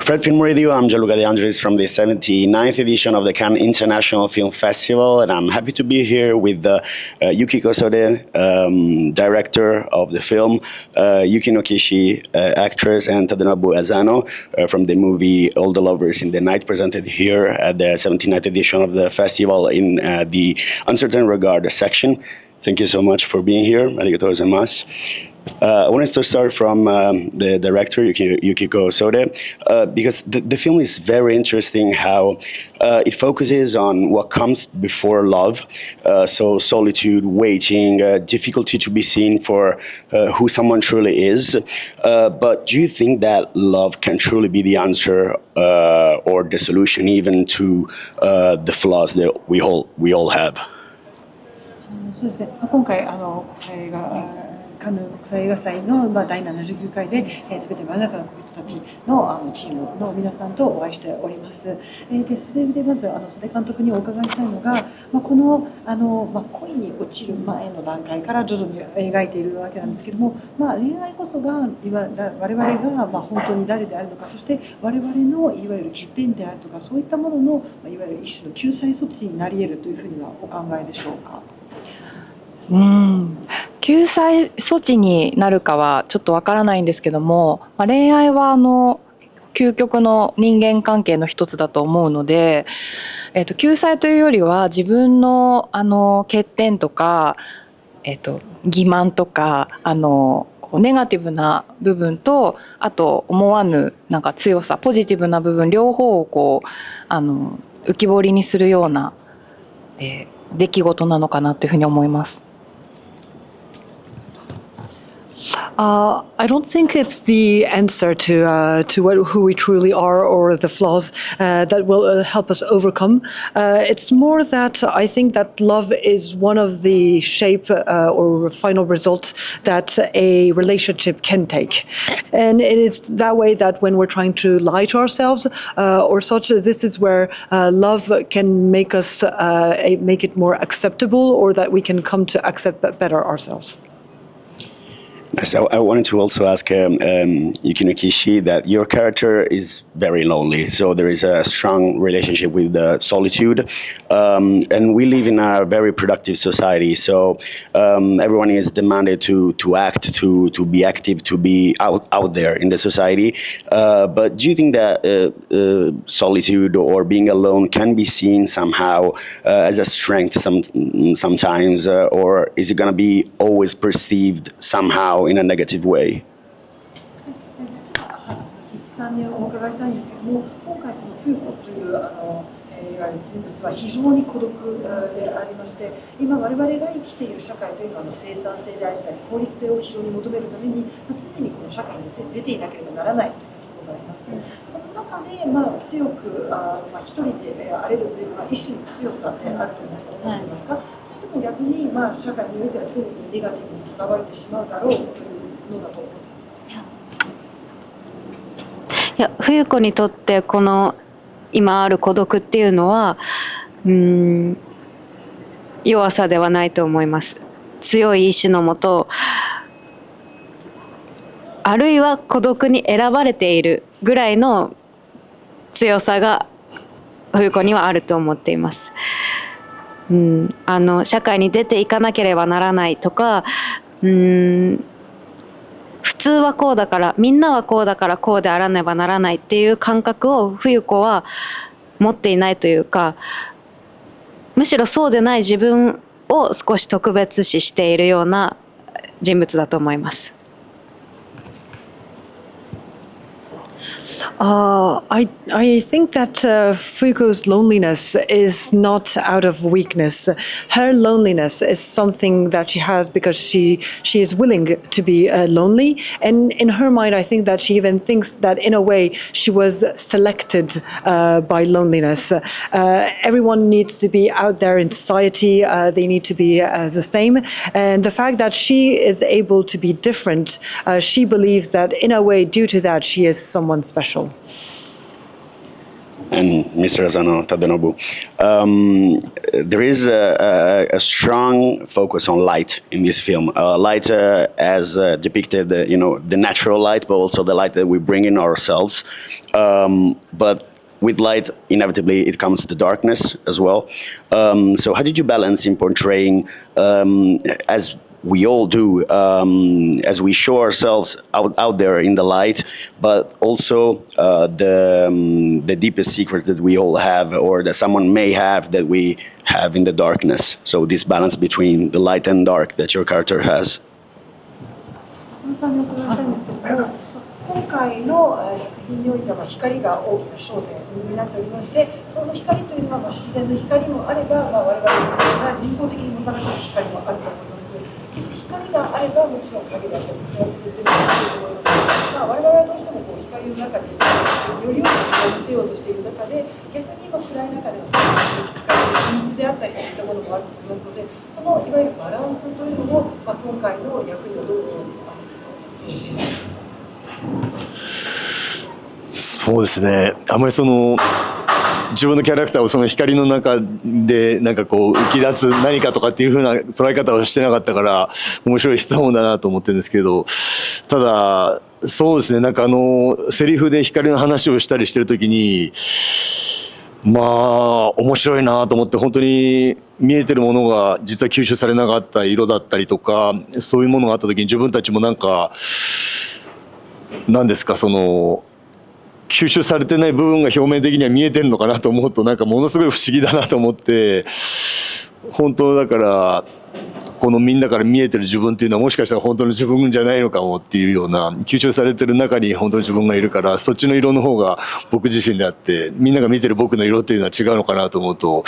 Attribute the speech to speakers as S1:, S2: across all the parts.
S1: Fred Film Radio, I'm Gianluca de Angelis from the 79th edition of the Cannes International Film Festival, and I'm happy to be here with Yukiko Sode, director of the film, Yukino Kishii, actress, and Tadanobu Asano from the movie All the Lovers in the Night, presented here at the 79th edition of the festival in the Uncertain Regard section. Thank you so much for being here. Arigatou gozaimasu. I wanted to start from the director, Yukiko Sode, because the film is very interesting how it focuses on what comes before love, so solitude, waiting, difficulty to be seen for who someone truly is. But do you think that love can truly be the answer or the solution even to the flaws that we all have?
S2: そうですね、今回カンヌ国際映画祭の第79回で全て真ん中の恋人たちのチームの皆さんとお会いしております。でそれでまず袖監督にお伺いしたいのが、この恋に落ちる前の段階から徐々に描いているわけなんですけども、恋愛こそが我々が本当に誰であるのか、そして我々のいわゆる欠点であるとか、そういったもののいわゆる一種の救済措置になり得るというふうにはお考えでしょうか。
S3: 救済措置になるかはちょっとわからないんですけども、恋愛は究極の人間関係の一つだと思うので、救済というよりは自分の欠点とか、欺瞞とかネガティブな部分と、あと思わぬ強さ、ポジティブな部分両方を浮き彫りにするような、出来事なのかなというふうに思います。
S2: I don't think it's the answer to who we truly are or the flaws that will help us overcome. It's more that I think that love is one of the shape or final results that a relationship can take. And it's that way that when we're trying to lie to ourselves or such, this is where love can make us make it more acceptable, or that we can come to accept better ourselves.
S1: So I wanted to also ask Yukino Kishii that your character is very lonely. So there is a strong relationship with solitude. And we live in a very productive society. So everyone is demanded to act, to be active, to be out there in the society. But do you think that solitude or being alone can be seen somehow as a strength sometimes? Or is it going to be always perceived somehow in a negative way?
S2: 岸さんにお伺いしたいんですけども、今回このフーコといういわゆる人物は非常に孤独でありまして、今我々が生きている社会というのは生産性であったり効率性を非常に求めるために常にこの社会に出ていなければならないというところがあります。その中で強く一人であれるというのは一種の強さであると思いますか。それとも逆に社会においては常にネガティブにとらわれてしまうだろうというのだと思っていますか。
S4: いや、冬子にとってこの今ある孤独っていうのは弱さではないと思います。強い意志のもと、あるいは孤独に選ばれているぐらいの強さが冬子にはあると思っています。社会に出ていかなければならないとか、普通はこうだから、みんなはこうだからこうであらねばならないっていう感覚を冬子は持っていないというか、むしろそうでない自分を少し特別視しているような人物だと思います。
S2: I think that Fuyuko's loneliness is not out of weakness. Her loneliness is something that she has because she is willing to be lonely. And in her mind, I think that she even thinks that in a way she was selected by loneliness. Everyone needs to be out there in society. They need to be the same. And the fact that she is able to be different, she believes that in a way, due to that, she is someone special.
S1: and Mr. Asano Tadanobu. There is a strong focus on light in this film. Light as depicted, the natural light, but also the light that we bring in ourselves. But with light, inevitably, it comes the darkness as well. So how did you balance in portraying, as we all do, as we show ourselves out there in the light, but also the deepest secret that we all have, or that someone may have, that we have in the darkness. So this balance between the light and dark that your character has.
S2: そのさんに伺いたいんですけど、今回の作品においては光が大きな焦点になっておりまして、その光というのは自然の光もあれば、我々が人工的にもたらした光もあると思います。そして光があればもちろん影だったり暗く出てると思います。我々はどうしても光の中でより良い自分を見せようとしている中で、逆に今暗い中での光の秘密であったりといったものもあると思いますので、そのいわゆるバランスというのを、今回の役にはどう投じていますか。
S5: そうですね、あまり自分のキャラクターをその光の中で浮き立つ何かとかっていう風な捉え方をしてなかったから面白い質問だなと思ってるんですけど、ただそうですね、セリフで光の話をしたりしてる時に面白いなと思って、本当に見えてるものが実は吸収されなかった色だったりとか、そういうものがあった時に自分たちも何ですか、吸収されてない部分が表面的には見えてるのかなと思うと、ものすごい不思議だなと思って、本当だからこのみんなから見えてる自分っていうのはもしかしたら本当の自分じゃないのかもっていうような、吸収されてる中に本当の自分がいるから、そっちの色の方が僕自身であって、みんなが見てる僕の色っていうのは違うのかなと思うと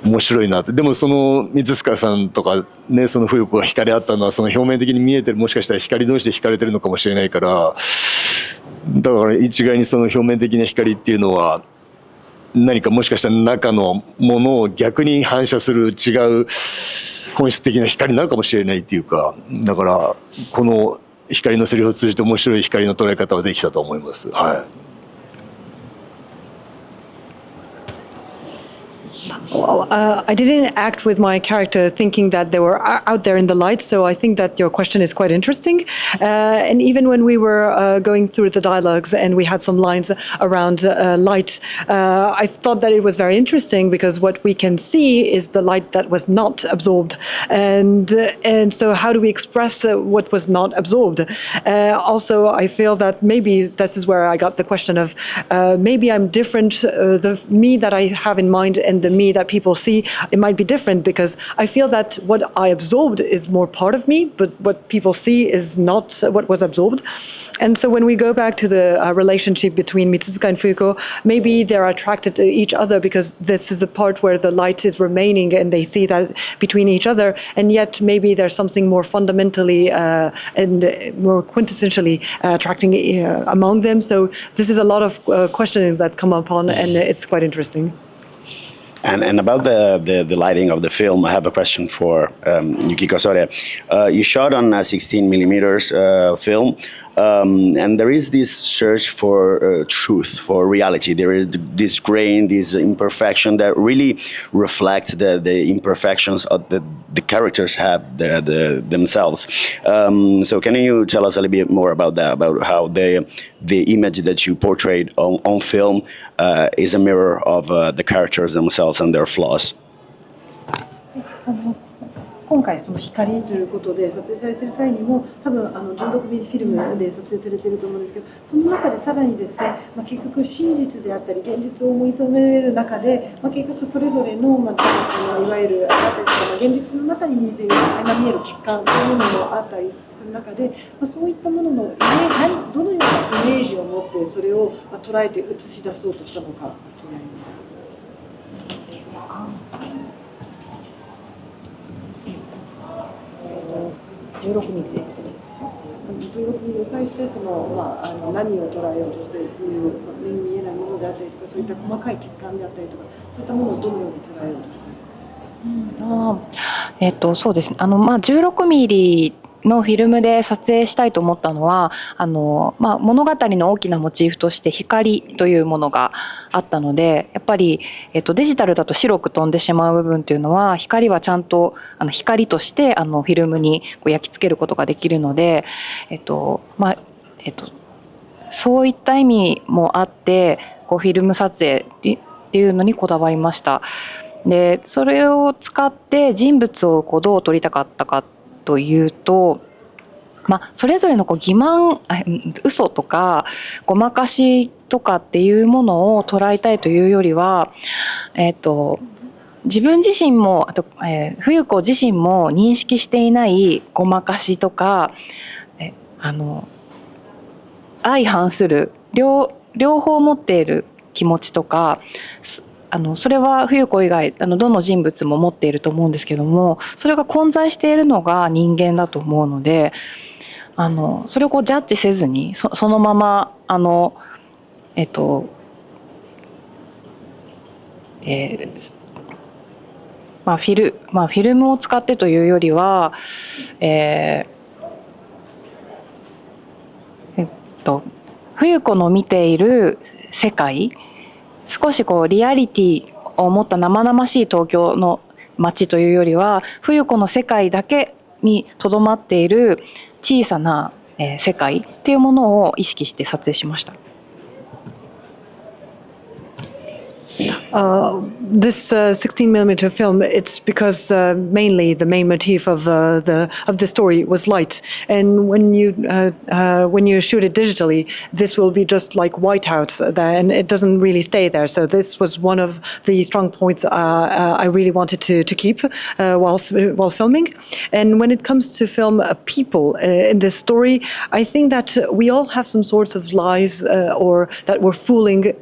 S5: 面白いなって。でも三塚さんとかね、冬子が惹かれ合ったのは表面的に見えてる、もしかしたら光同士で惹かれてるのかもしれないから、だから一概に表面的な光っていうのは何かもしかしたら中のものを逆に反射する違う本質的な光になるかもしれないっていうか、だからこの光のセリフを通じて面白い光の捉え方はできたと思います。はい。
S2: I didn't act with my character thinking that they were out there in the light, so I think that your question is quite interesting. And even when we were going through the dialogues and we had some lines around light, I thought that it was very interesting because what we can see is the light that was not absorbed. And so how do we express what was not absorbed? Also, I feel that maybe this is where I got the question of maybe I'm different, the me that I have in mind and the me that people see, it might be different because I feel that what I absorbed is more part of me, but what people see is not what was absorbed. And so when we go back to the relationship between Mitsutsuka and Fuyuko, maybe they're attracted to each other because this is a part where the light is remaining and they see that between each other, and yet maybe there's something more fundamentally and more quintessentially attracting among them. So this is a lot of questioning that come upon, and it's quite interesting.
S1: And about the lighting of the film, I have a question for Yukiko Sode. You shot on a 16 millimeters film, and there is this search for truth, for reality. There is this grain, this imperfection that really reflects the imperfections of the characters have themselves. So can you tell us a little bit more about that, about how the image that you portrayed on film is a mirror of the characters themselves and their flaws?
S2: 今回その光ということで撮影されている際にも多分16ミリフィルムで撮影されていると思うんですけど、その中でさらにですね、結局真実であったり現実を思い止める中で、結局それぞれの、いわゆる現実の中に見えている今見える欠陥というものもあったりする中で、そういったもののどのようなイメージを持ってそれを捉えて映し出そうとしたのか気になります。16ミリでってことですか。16ミリに対して何を捉えようとしてっていう目に見えないものであったりとか、そういった細かい欠陥であったりとか、そういったものをどのように捉えようとしたのか。
S3: そうですね。16ミリのフィルムで撮影したいと思ったのは物語の大きなモチーフとして光というものがあったので、やっぱり、デジタルだと白く飛んでしまう部分っていうのは光はちゃんと光としてフィルムにこう焼き付けることができるので、そういった意味もあってこうフィルム撮影っていうのにこだわりました。でそれを使って人物をこうどう撮りたかったかというと、それぞれのこう欺瞞嘘とかごまかしとかっていうものを捉えたいというよりは、自分自身も冬子自身も認識していないごまかしとか相反する両方持っている気持ちとか、それは冬子以外どの人物も持っていると思うんですけども、それが混在しているのが人間だと思うので、それをこうジャッジせずにそのままフィルムを使ってというよりは、冬子の見ている世界、少しこうリアリティを持った生々しい東京の街というよりは、冬子の世界だけにとどまっている小さな世界っていうものを意識して撮影しました。
S2: This 16mm film, it's because mainly the main motif of the story was light, and when you shoot it digitally, this will be just like whiteouts, and it doesn't really stay there. So this was one of the strong points I really wanted to keep while filming. And when it comes to film people in this story, I think that we all have some sorts of lies or that we're fooling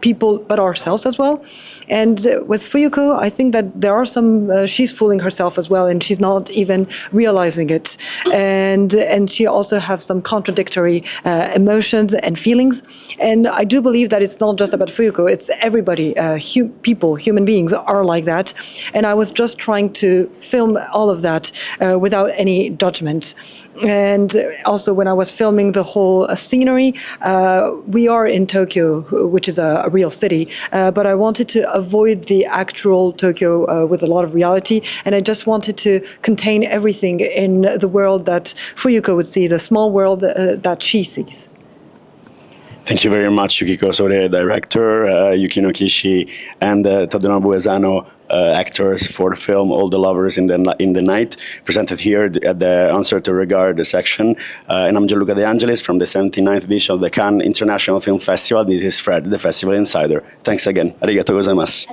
S2: people, but ourselves as well. And with Fuyuko, I think that there are some, she's fooling herself as well, and she's not even realizing it. And she also has some contradictory emotions and feelings. And I do believe that it's not just about Fuyuko, it's everybody, people, human beings are like that. And I was just trying to film all of that without any judgment. And also when I was filming the whole scenery, we are in Tokyo, which is a real city, but I wanted to avoid the actual Tokyo with a lot of reality, and I just wanted to contain everything in the world that Fuyuko would see, the small world that she sees.
S1: Thank you very much, Yukiko Sode, director, Yukino Kishii, and Tadanobu Asano, actors for the film All the Lovers in the Night, presented here at the Answer to Regard section. And I'm Gianluca de Angelis from the 79th edition of the Cannes International Film Festival. This is Fred, the Festival Insider. Thanks again. Arigatou gozaimasu.